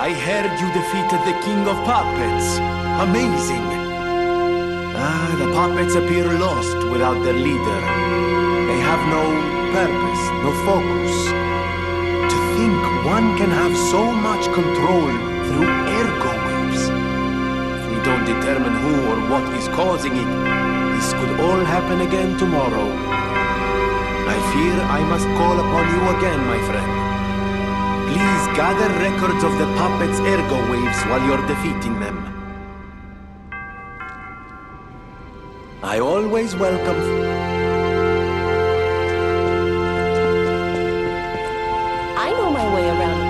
I heard you defeated the King of Puppets. Amazing. The puppets appear lost without their leader. They have no purpose, no focus. To think one can have so much control through ergo waves. If we don't determine who or what is causing it, this could all happen again tomorrow. I fear I must call upon you again, my friend. Please gather records of the puppets' ergo waves while you're defeating them. I always welcome... I know my way around it.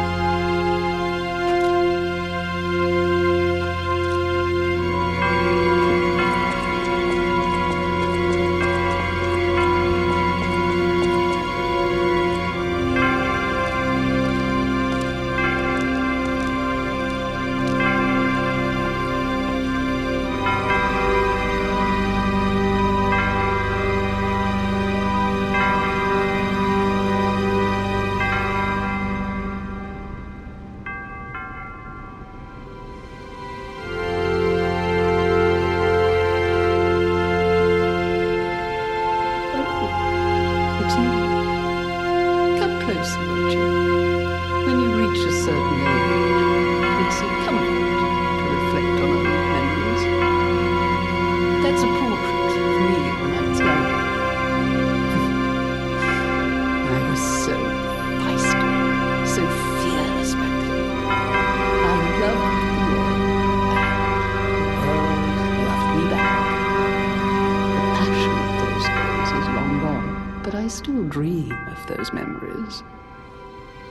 I still dream of those memories.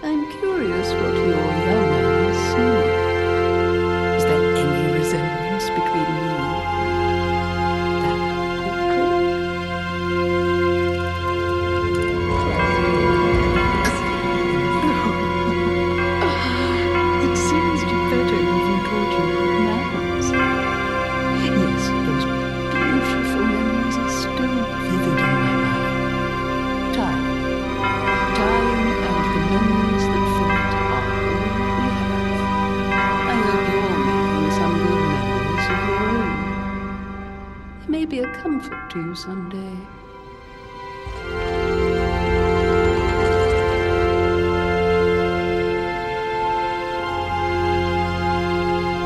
I'm curious what your young eyes see. Is there any resemblance between me and that portrait? It seems Geppetto even taught you good manners. Yes, those beautiful memories are still vivid in my mind. Time and the memories that fill it are all we have. I hope you're making some good memories of your own. They may be a comfort to you someday.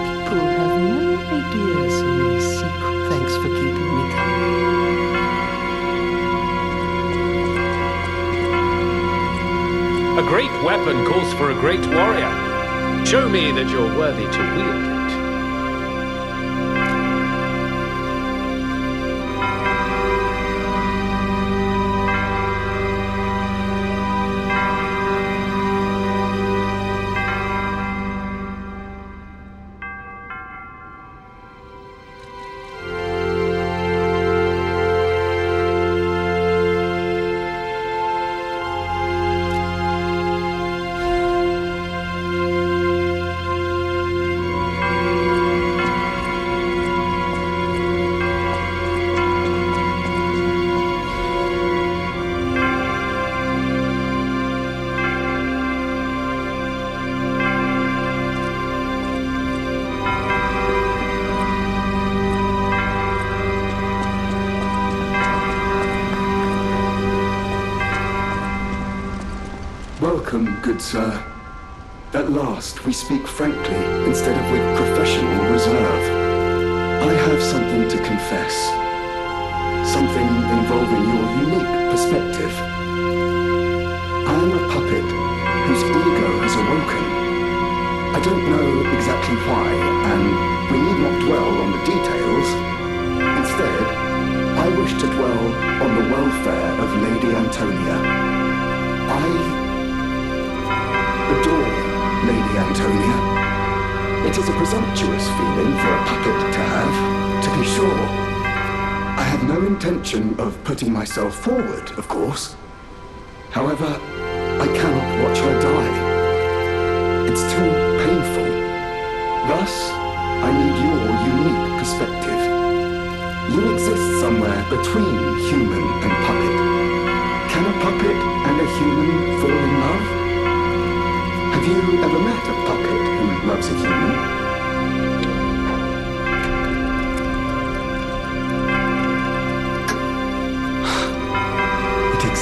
People have no ideas of my secret. Thanks for keeping me company. A great weapon calls for a great warrior. Show me that you're worthy to wield it. Welcome, good sir. At last, we speak frankly instead of with professional reserve. I have something to confess. Something involving your unique perspective. I am a puppet whose ego has awoken. I don't know exactly why, and we need not dwell on the details. Instead, I wish to dwell on the welfare of Lady Antonia. I adore Lady Antonia. It is a presumptuous feeling for a puppet to have, to be sure. I have no intention of putting myself forward, of course. However, I cannot watch her die. It's too painful. Thus, I need your unique perspective. You exist somewhere between human and puppet. Can a puppet and a human fall in love? Have you ever met a puppet who loves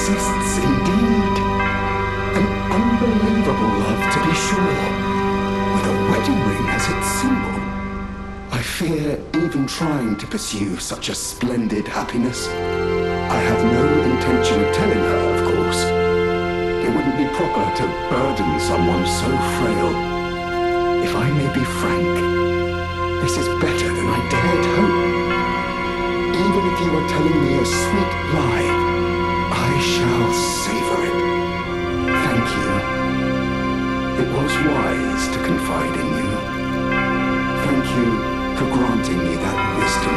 exists indeed. An unbelievable love, to be sure, with a wedding ring as its symbol. I fear even trying to pursue such a splendid happiness. I have no intention of telling her, of course. It wouldn't be proper to burden someone so frail. If I may be frank, this is better than I dared hope. Even if you are telling me a sweet lie, I shall savor it. Thank you. It was wise to confide in you. Thank you for granting me that wisdom.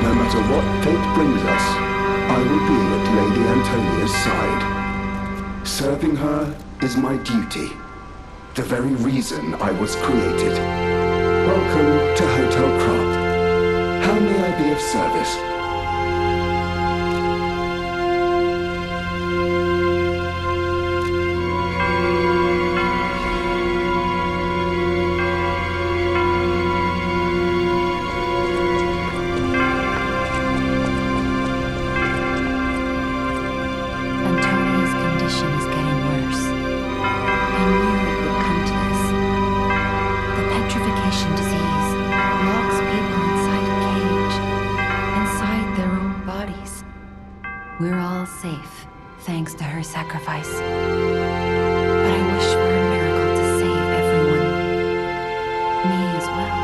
No matter what fate brings us, I will be at Lady Antonia's side. Serving her is my duty, the very reason I was created. Welcome to Hotel Krupp. How may I be of service? Antonia's condition is getting worse. I knew it would come to this. The petrification disease locks people inside a cage, inside their own bodies. We're all safe, thanks to her sacrifice. But I wish for a miracle to save everyone. Me as well.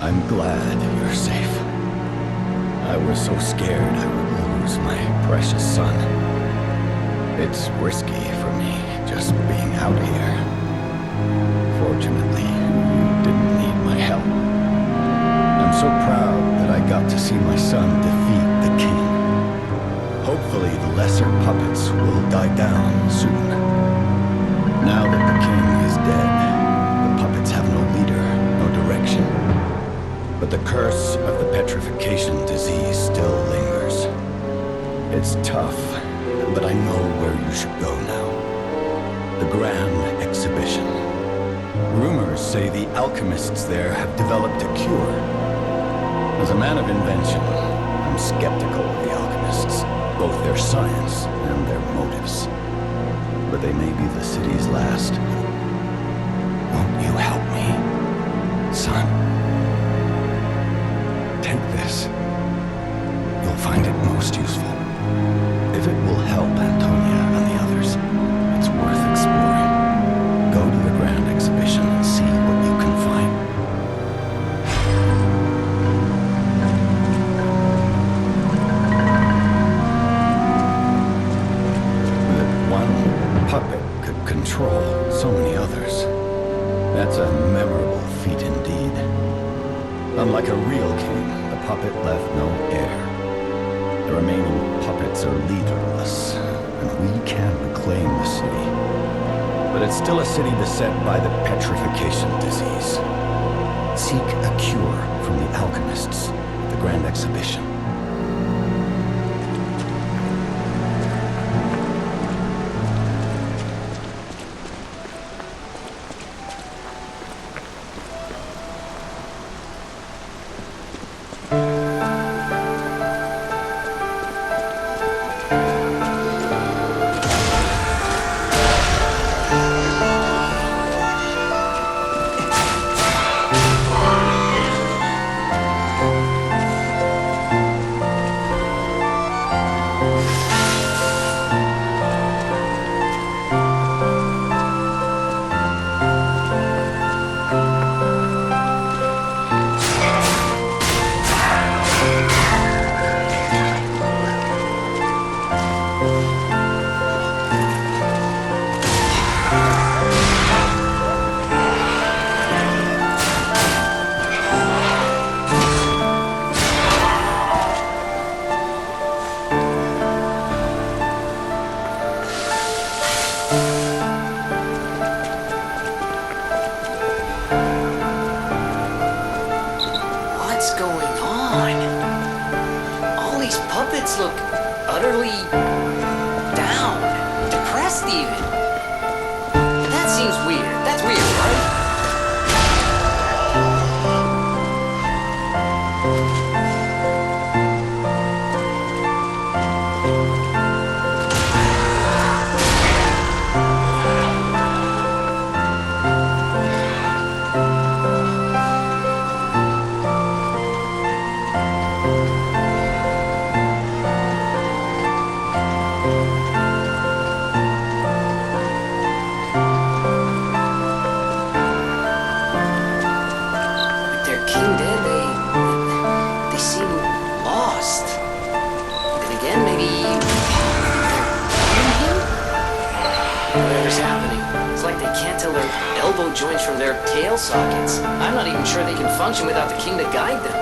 I'm glad you're safe. I was so scared I would lose my precious son. It's risky for me just being out here. Fortunately, you didn't need my help. I'm so proud that I got to see my son defeat the king. Hopefully the lesser puppets will die down soon. Now that the king is dead, the puppets have no leader, no direction. But the curse of the petrification disease still lingers. It's tough, but I know where you should go now. The Grand Exhibition. Rumors say the alchemists there have developed a cure. As a man of invention, I'm skeptical of the alchemists, both their science and their motives. But they may be the city's last. Won't you help me, son? Take this. You'll find it most useful. If it will help Antonia and the others, it's worth exploring. Go to the Grand Exhibition and see what you can find. That one puppet could control so many others. That's a memorable feat indeed. Unlike a real king, the puppet left no heir. The remaining puppets are leaderless, and we can reclaim the city. But it's still a city beset by the petrification disease. Seek a cure from the alchemists at the Grand Exhibition. What's going on? All these puppets look utterly down, depressed even. That seems weird. That's weird, right? With their king dead, they seem lost. Then again, maybe they're him? Whatever's happening, it's like they can't tell their elbow joints from their tail sockets. I'm not even sure they can function without the king to guide them.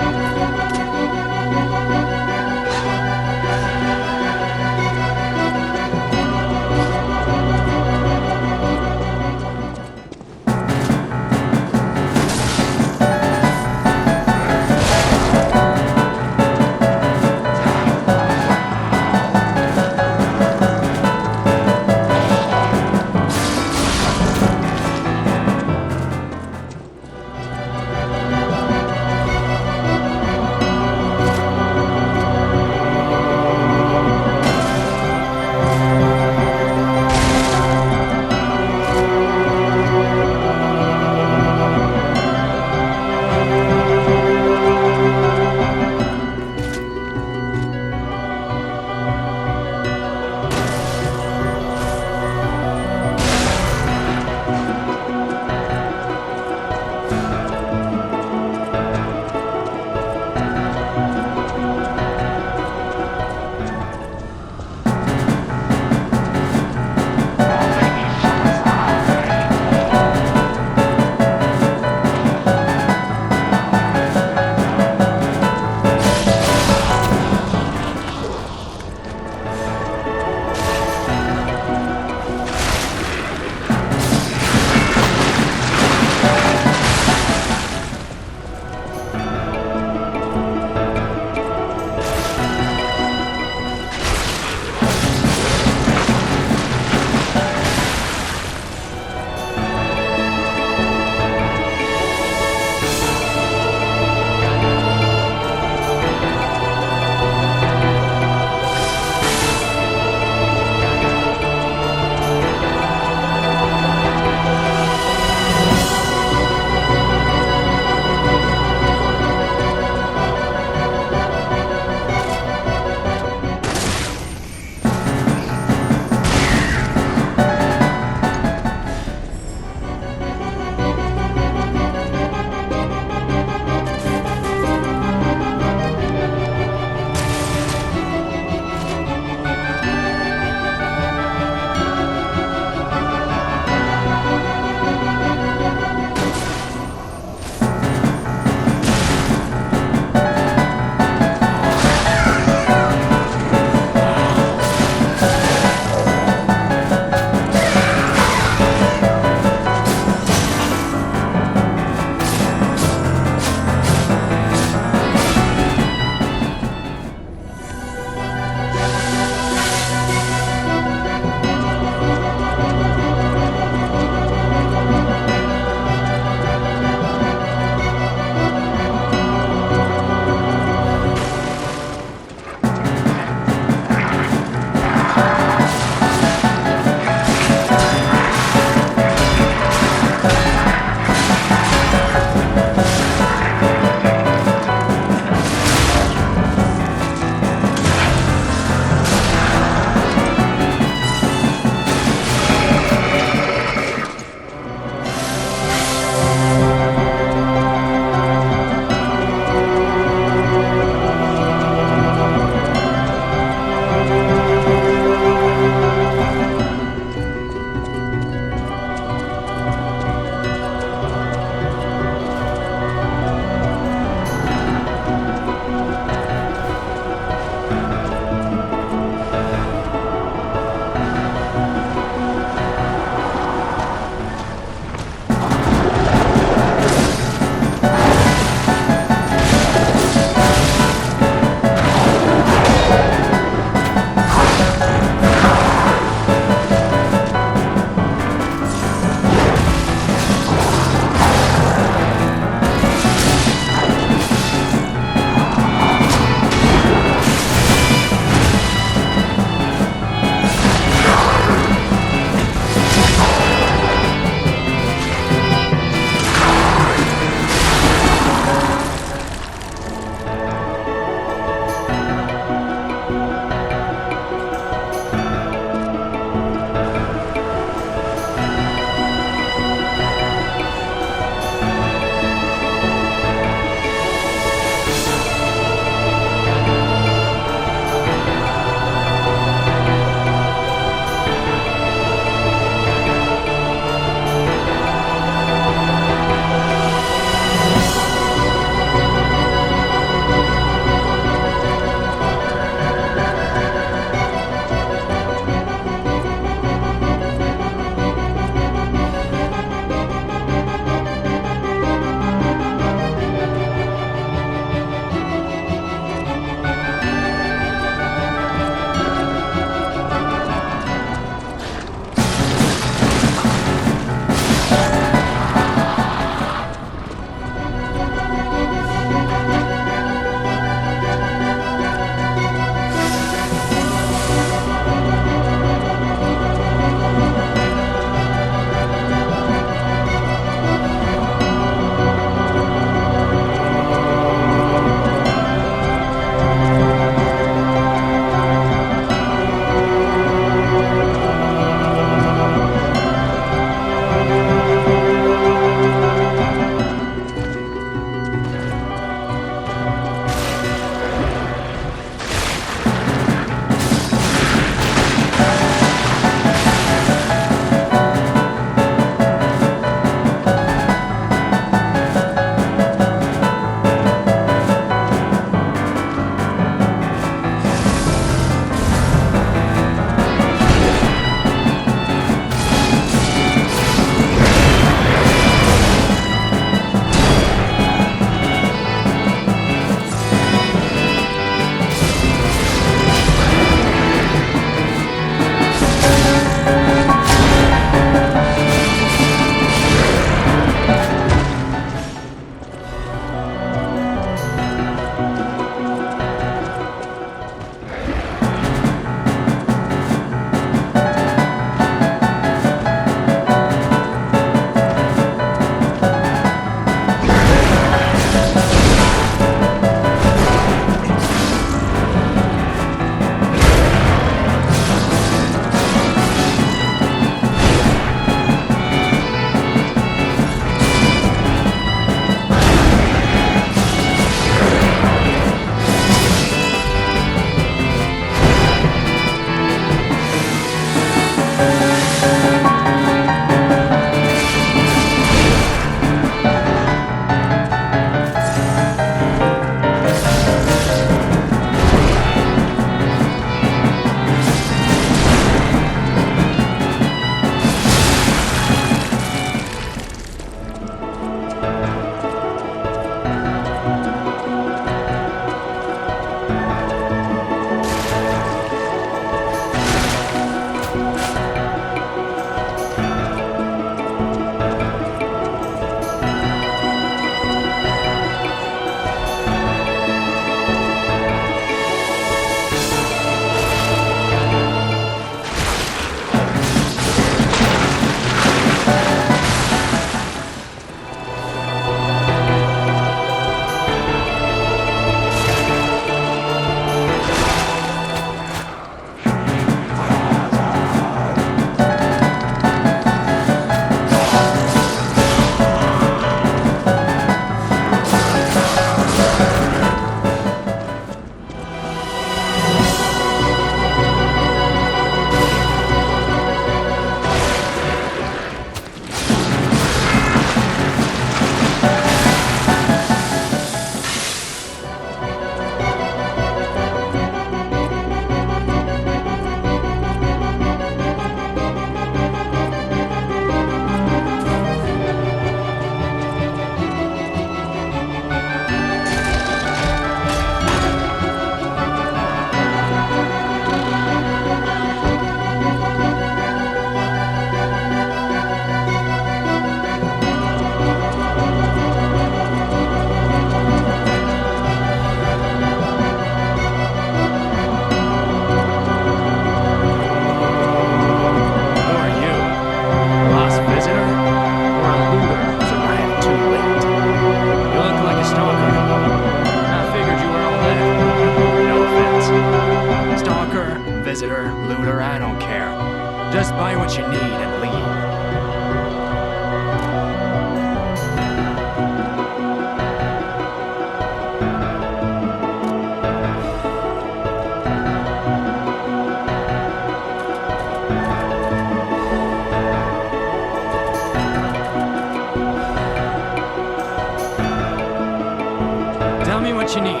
what you need.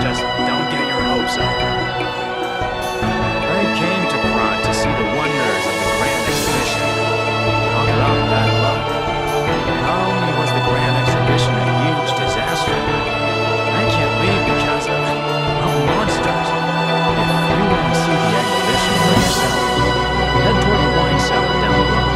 Just don't get your hopes up. I came to Krat to see the wonders of the Grand Exhibition. Talk about bad luck. Not only was the Grand Exhibition a huge disaster, I can't leave because of monsters. If you want to see the exhibition for yourself, head toward the wine cellar down the road.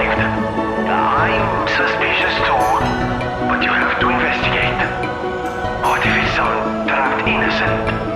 arrived. I'm suspicious too, but you have to investigate. What if his son trapped innocent?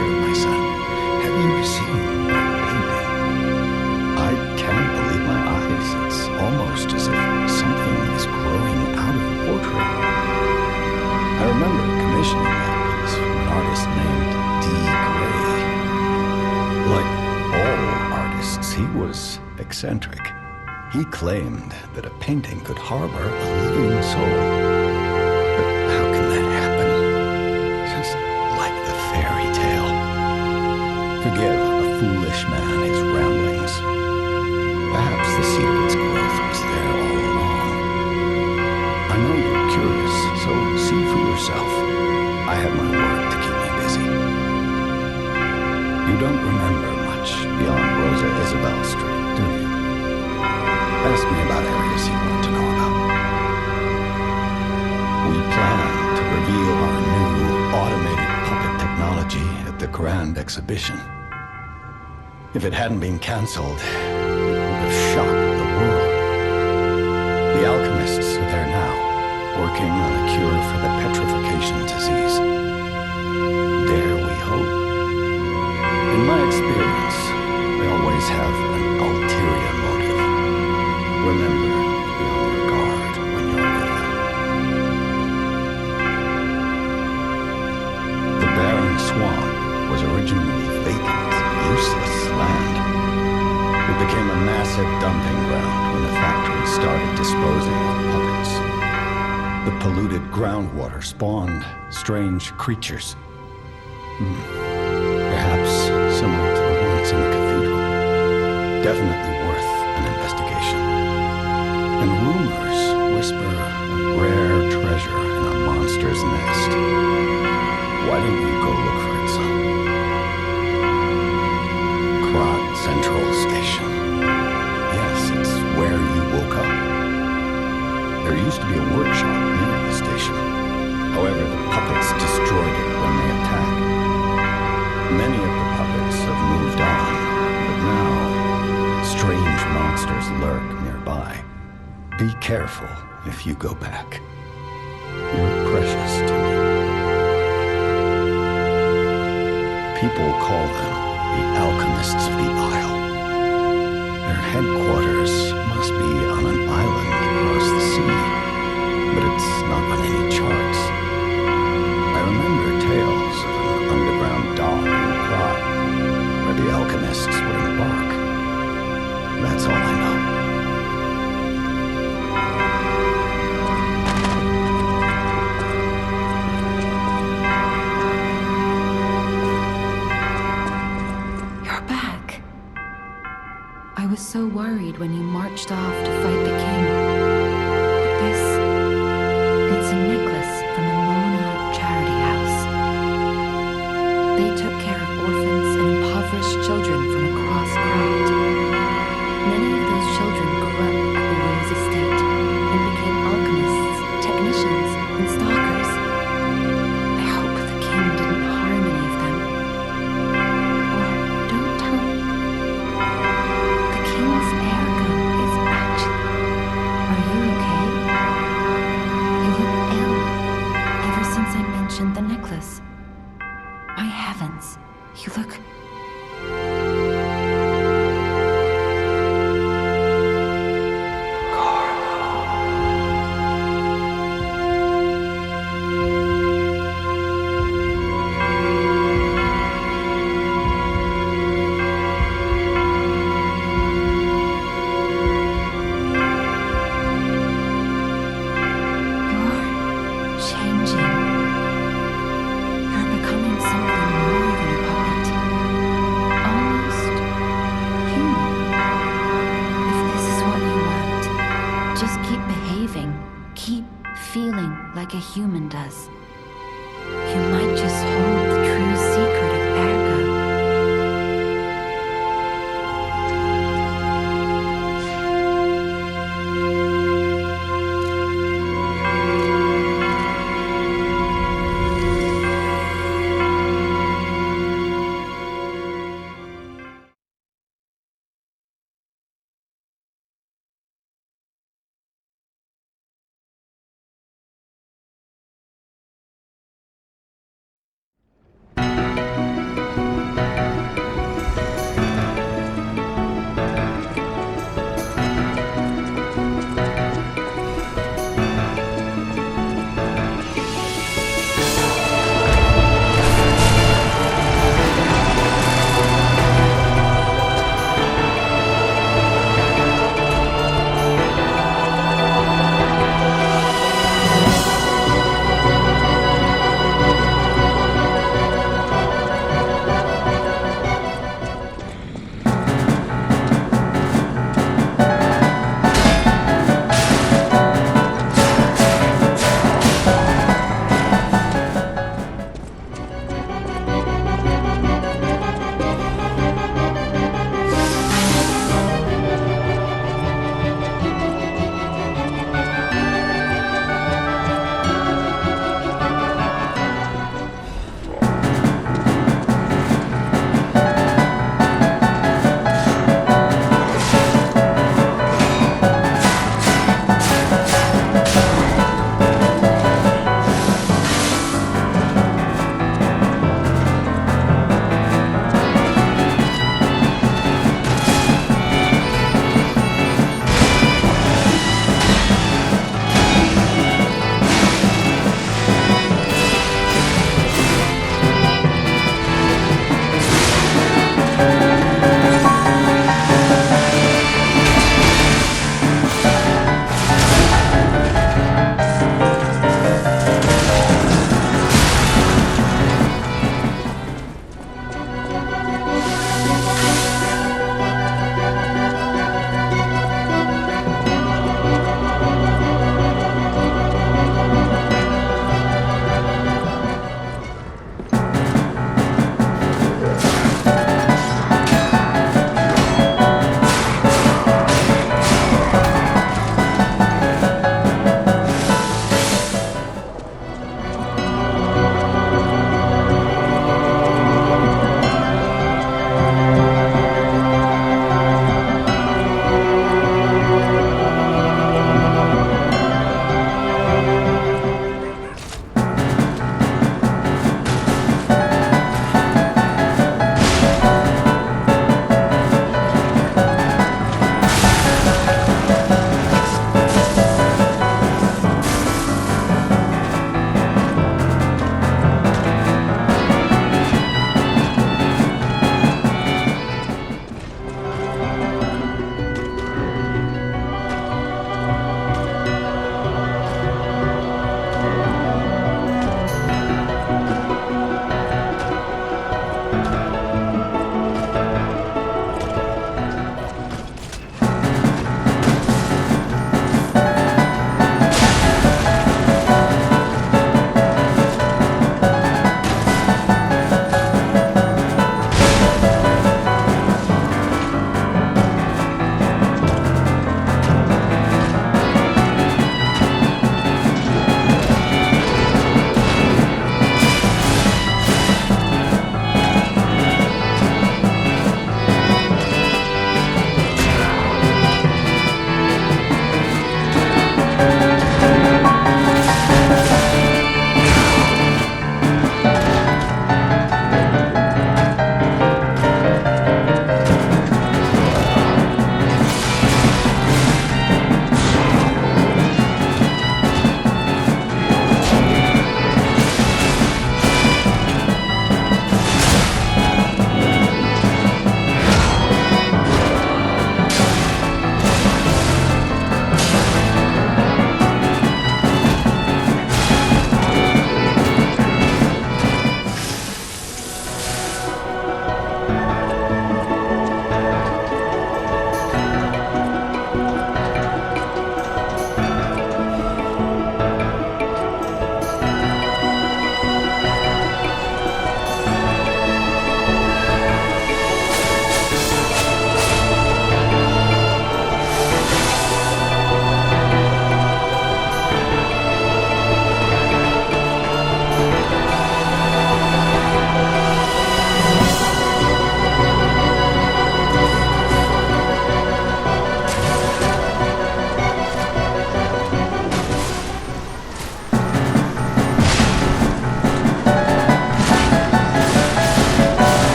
here, my son. Have you seen that painting? I can't believe my eyes. It's almost as if something is growing out of the portrait. I remember commissioning that piece from an artist named D. Gray. Like all artists, he was eccentric. He claimed that a painting could harbor a living soul. But how can that happen? Just like the fairy tale. Forgive a foolish man his ramblings. Perhaps the seed of its growth was there all along. I know you're curious, so see for yourself. I have my work to keep me busy. You don't remember much beyond Rosa Isabel Street, do you? Ask me about areas you want to know about. We plan to reveal our new automated puppet technology at the Grand Exhibition. If it hadn't been canceled, it would have shocked the world. The alchemists are there now, working on a cure for the petrification disease. Dare we hope? In my experience, they always have an ulterior motive. Remember to be on your guard when you're with them. The barren swamp was originally vacant, useless land. It became a massive dumping ground when the factory started disposing of puppets. The polluted groundwater spawned strange creatures. Perhaps similar to the ones in the cathedral. Definitely worth an investigation. And rumors whisper a rare treasure in a monster's nest. Why don't you go look for it, son? Krat Central Station. Yes, it's where you woke up. There used to be a workshop near the station. However, the puppets destroyed it when they attacked. Many of the puppets have moved on, but now strange monsters lurk nearby. Be careful if you go back. You're precious to me. People call them the alchemists of the Isle. Their headquarters must be on an island across the sea, but it's not on any charts. I remember tales of an underground dock in Krat, where the alchemists would embark. That's all I know. You're back. I was so worried when you marched off to fight the king. But it's a necklace from the Mona Charity House. They took care of orphans and impoverished children from across Krat. Many of those children grew up at the Rose Estate and became alchemists, technicians, and stalkers. I hope the king didn't harm any of them. Or don't tell me. The king's air gun is actually... Are you okay? You look ill ever since I mentioned the necklace. My heavens, you look... You're changing. You're becoming something more than a puppet.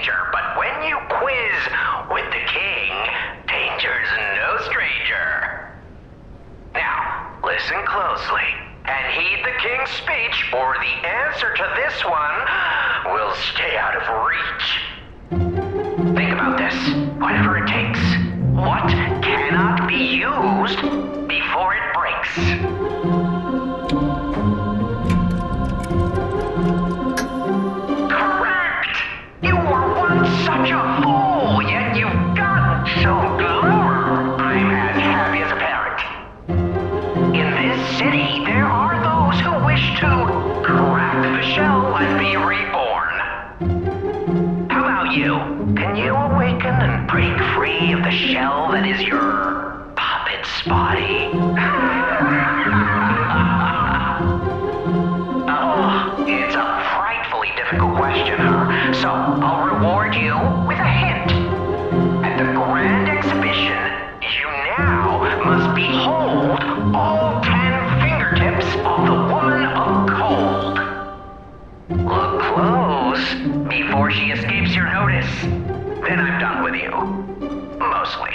danger, but when you quiz with the king, danger's no stranger. Now, listen closely and heed the king's speech, or the answer to this one will stay out of reach. Think about this, whatever it takes. What cannot be used before it breaks? Correct! You were once such a fool, yet you've gotten so clever. I'm as happy as a parrot. In this city, there are those who wish to crack the shell and be reborn. How about you? Can you awaken and break free of the shell that is your puppet's body? Oh, it's a frightfully difficult question, huh? So I'll reward you with a hint. At the grand exhibition, you now must behold all 10 fingertips of the woman of cold. Look close before she escapes your notice. Then I'm done with you. Mostly.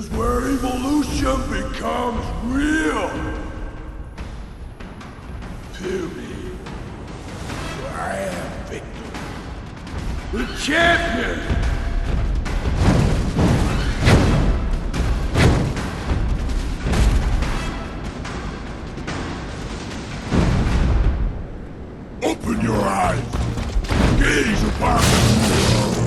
is where evolution becomes real. Period. I am Victor, the champion. Open your eyes. Gaze upon the world.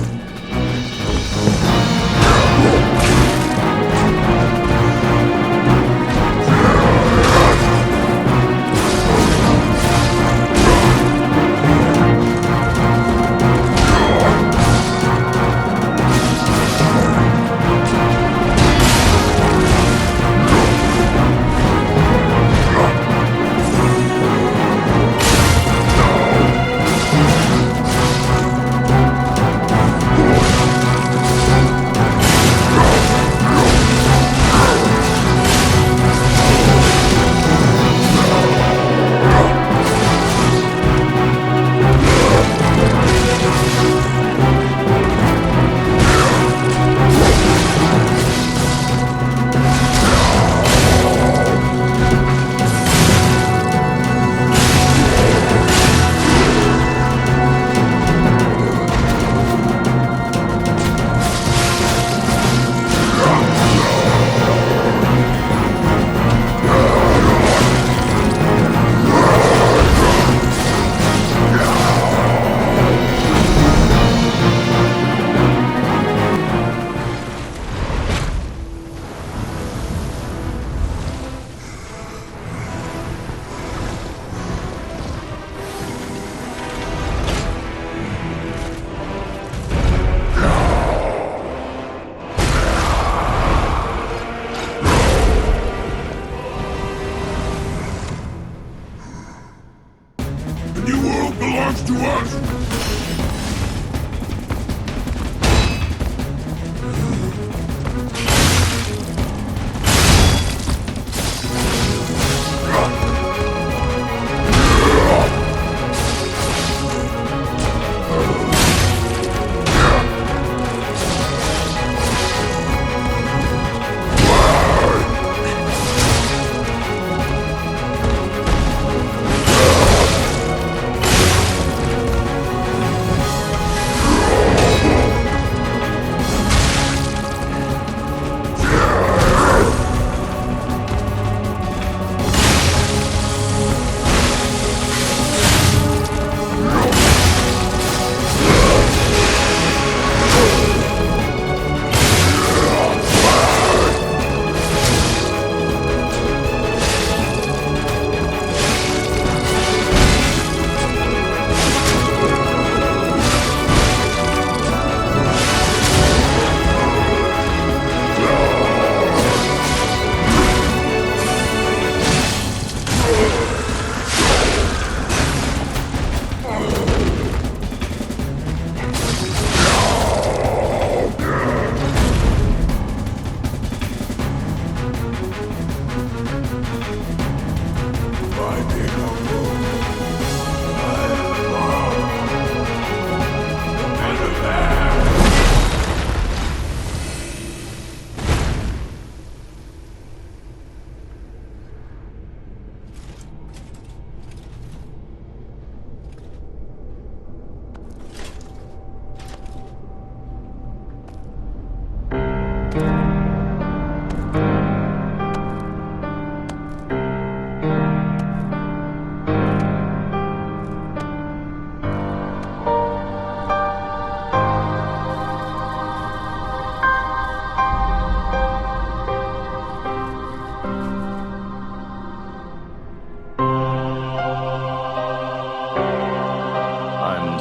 The new world belongs to us!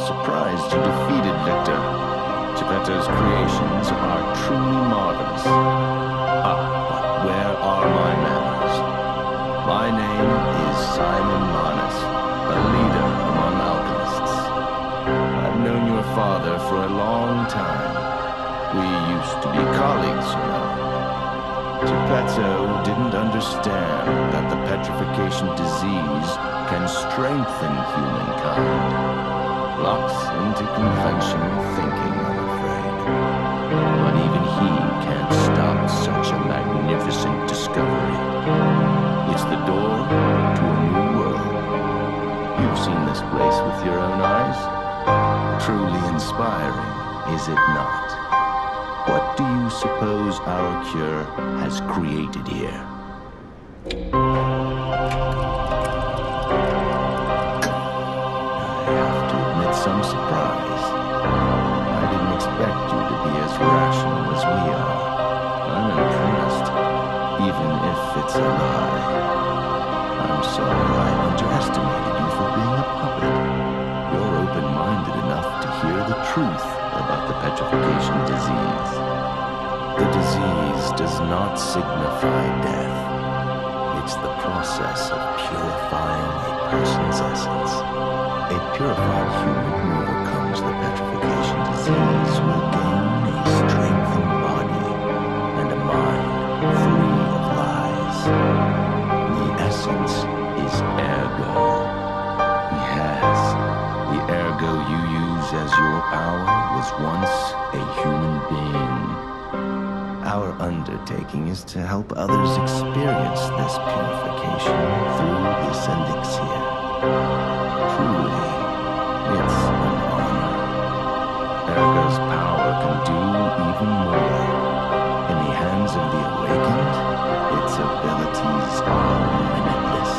surprised you defeated Victor. Geppetto's creations are truly marvelous. Ah, but where are my manners? My name is Simon Manus, a leader among alchemists. I've known your father for a long time. We used to be colleagues, you know. Geppetto didn't understand that the petrification disease can strengthen humankind. Locks into conventional thinking, I'm afraid. But even he can't stop such a magnificent discovery. It's the door to a new world. You've seen this place with your own eyes. Truly inspiring, is it not? What do you suppose our cure has created here? I have to admit some surprise. I didn't expect you to be as rational as we are. I'm impressed, even if it's a lie. I'm sorry I underestimated you for being a puppet. You're open-minded enough to hear the truth about the petrification disease. The disease does not signify death. It's the process of purifying a person's essence. A purified human who overcomes the petrification disease will gain a strengthened body and a mind free of lies. The essence is ergo. Yes, the ergo you use as your power was once a human being. Our undertaking is to help others experience this purification through this elixir. Truly, it's an honor. Ergo's power can do even more. In the hands of the awakened, its abilities are limitless.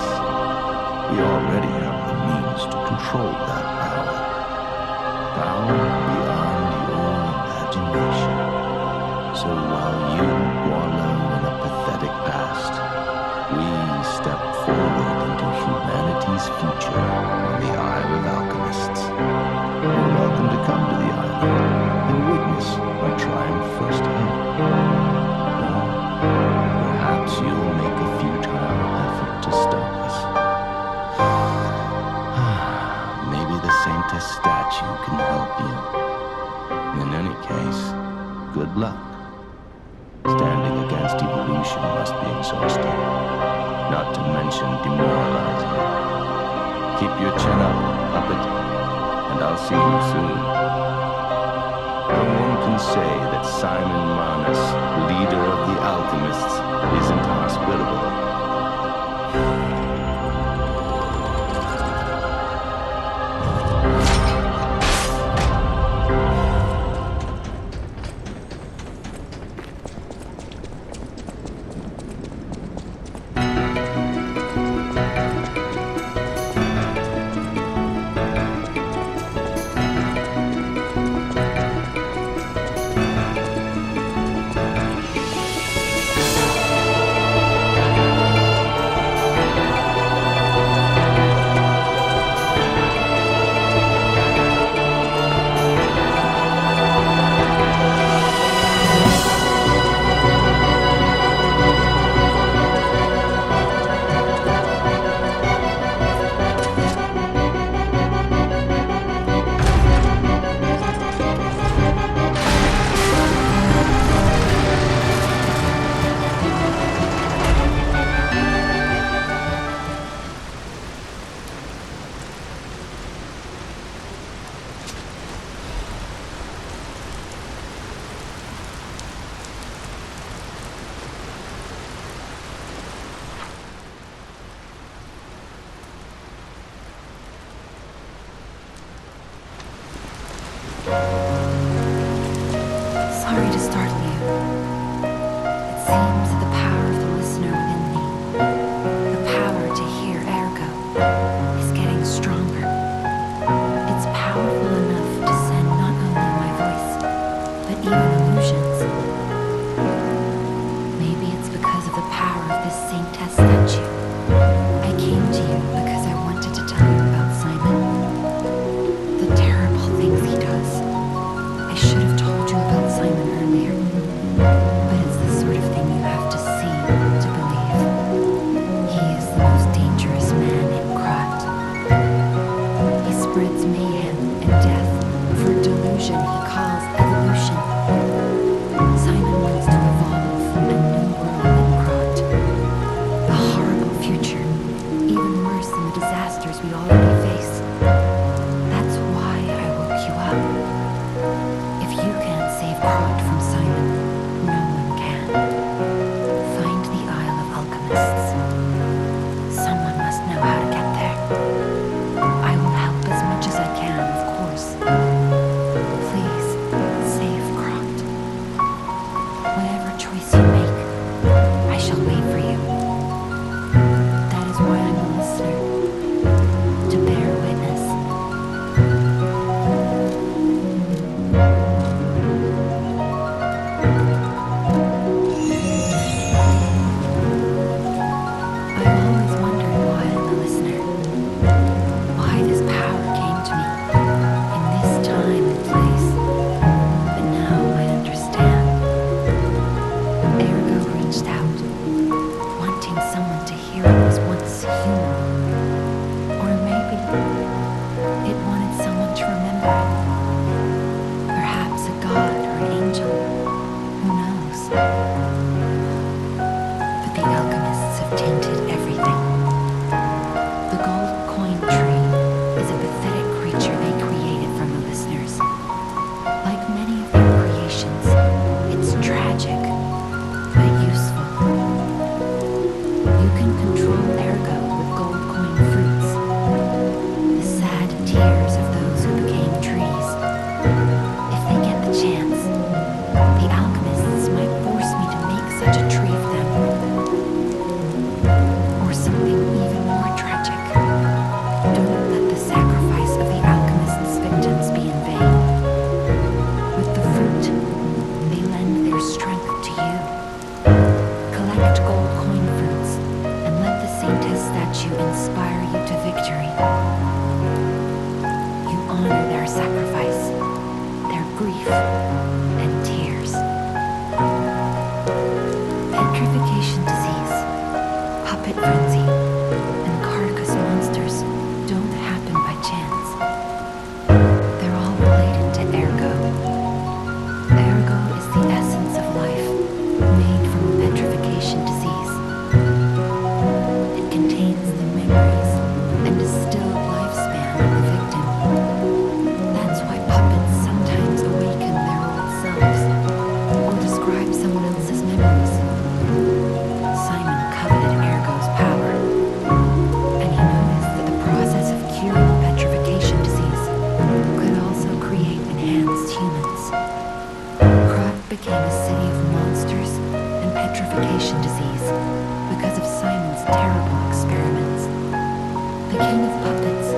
We already have the means to control that power. Power beyond your imagination. So while you wallow in a pathetic past, we step forward into humanity's future on the Isle of Alchemists. You're welcome to come to the island and witness our triumph firsthand. Or perhaps you'll make a futile effort to stop us. Maybe the Saintess statue can help you. In any case, good luck. Standing against evolution must be exhausting, not to mention demoralizing. Keep your chin up, puppet, and I'll see you soon. No one can say that Simon Manus, leader of the alchemists, isn't hospitable. Sorry to startle you. It seems that the power of the listener within me, the power to hear ergo, is getting stronger. It's powerful enough to send not only my voice, but even illusions. Maybe it's because of the power of this Saintess statue. I came to you because I wanted to tell you about Simon. The terrible things he does. I should have told you about Simon earlier, but it's the sort of thing you have to see to believe. He is the most dangerous man in Krat. He spreads mayhem and death for a delusion he calls evolution. Simon wants to evolve a new world in Krat. The horrible tainted everything. The gold coin tree is a pathetic creature they created from the listeners. Like many of their creations, it's tragic, but useful. You can control ergo with gold coin fruits, the sad tears of those who became trees. If they get the chance, the alchemists might force me to make such a tree of them. Or something even more tragic. Don't let the sacrifice of the alchemist's victims be in vain. With the fruit, they lend their strength to you. Collect gold coin fruits and let the Saintess statue inspire you to victory. You honor their sacrifice, their grief, and tears. Petrification disease, puppet frenzy, and carcass monsters don't happen by chance. They're all related to ergo. Ergo is the essence of life, made from petrification disease. It contains the memories and distilled lifespan of the victim. That's why puppets sometimes awaken their old selves, or describe someone else's memories. Simon coveted Ergo's power, and he noticed that the process of curing petrification disease could also create enhanced humans. Krat became a city of monsters and petrification disease because of Simon's terrible experiments. The king of puppets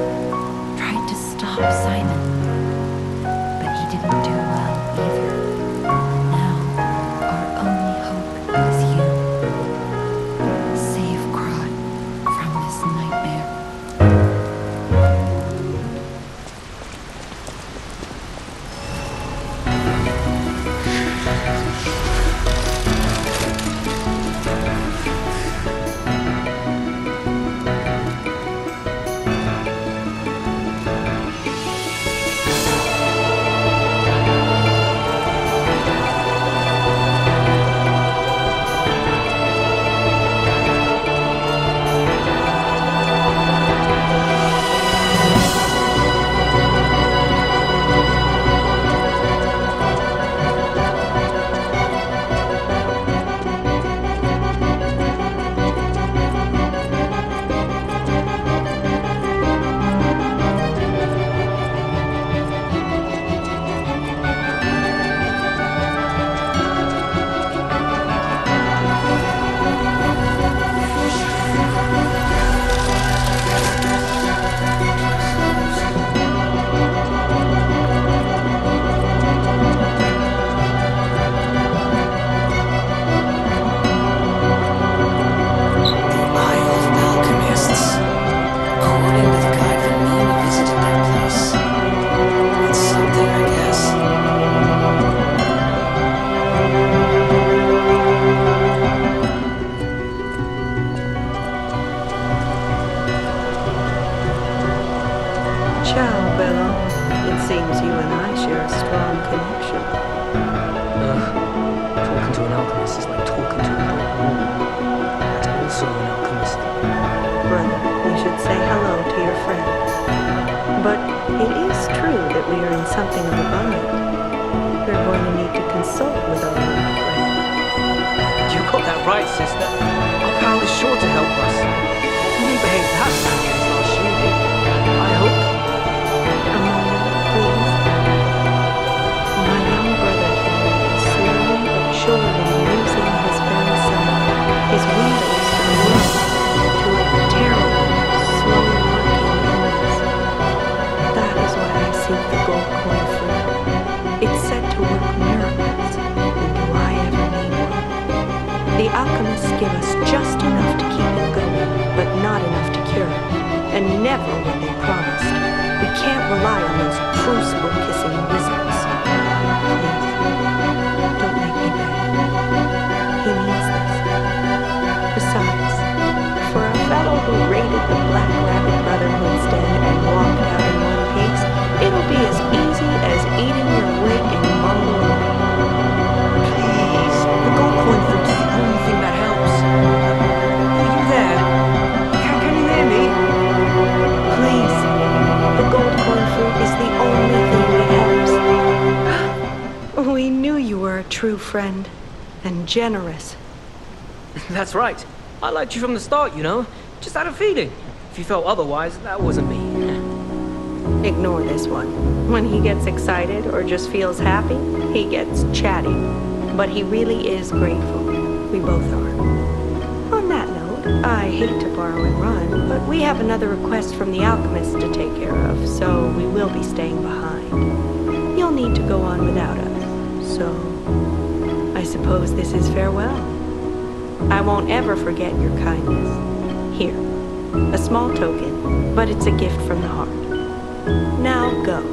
tried to stop Simon, but he didn't do well either. Now, our only hope is you. Save Krat from this nightmare. Something of a bind. We're going to need to consult with our old friend. You got that right, sister. Our pal is sure to help us. He didn't behave that badly in his last shooting. I hope. A moment, please. My young brother here is slowly but surely losing his very self, his windows to the world, to a terrible, slow-working illness. That is why I seek the gold coin fruit. It's said to work miracles, and do I ever need one? The alchemists give us just enough to keep it going, but not enough to cure it, and never what they promised. We can't rely on those crucible-kissing wizards. Please, don't make me beg. He needs this. Besides, for a fellow who raided the Black Rabbit Brotherhood's den and walked out in one piece, it'll be as easy as eating your weight in Mongol. Please, the gold coin fruit is the only thing that helps. Are you there? friend, and generous. That's right. I liked you from the start, you know. Just had a feeling. If you felt otherwise, that wasn't me. Ignore this one. When he gets excited or just feels happy, he gets chatty. But he really is grateful. We both are. On that note, I hate to borrow and run, but we have another request from the alchemist to take care of, so we will be staying behind. You'll need to go on without us, so I suppose this is farewell. I won't ever forget your kindness. Here, a small token, but it's a gift from the heart. Now go.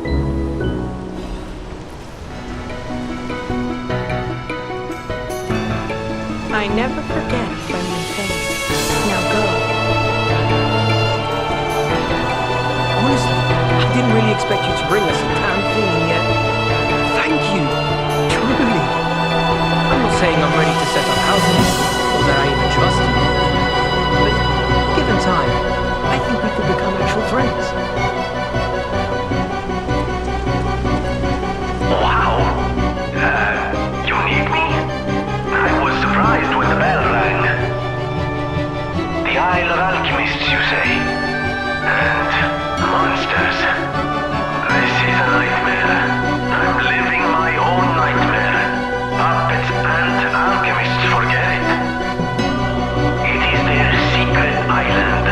I never forget a friendly face. Now go. Honestly, I didn't really expect you to bring us a damn thing, and yet thank you. Truly. I'm not saying I'm ready to set up house or that I even trust you. But given time, I think we could become actual friends. Wow. You need me? I was surprised when the bell rang. The Isle of Alchemists, you say? And monsters. This is a nightmare. I'm living my own nightmare. Puppets and alchemists forget it. It is their secret island,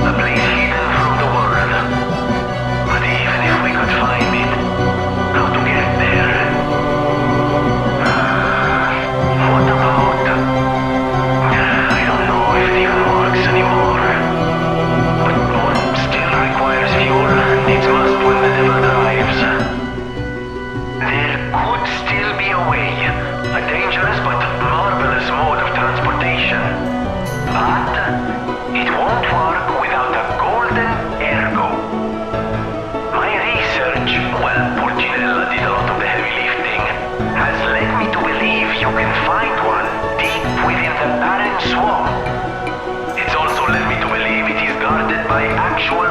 a place hidden from the world. But even if we could find it, how to get there? What about... I don't know if it even works anymore. But one still requires fuel, needs must when the devil drives. There could still be a way, a dangerous but marvelous mode of transportation. But it won't work without a golden ergo. My research, well, Porcinella did a lot of the heavy lifting, has led me to believe you can find one deep within the barren swamp. It's also led me to believe it is guarded by actual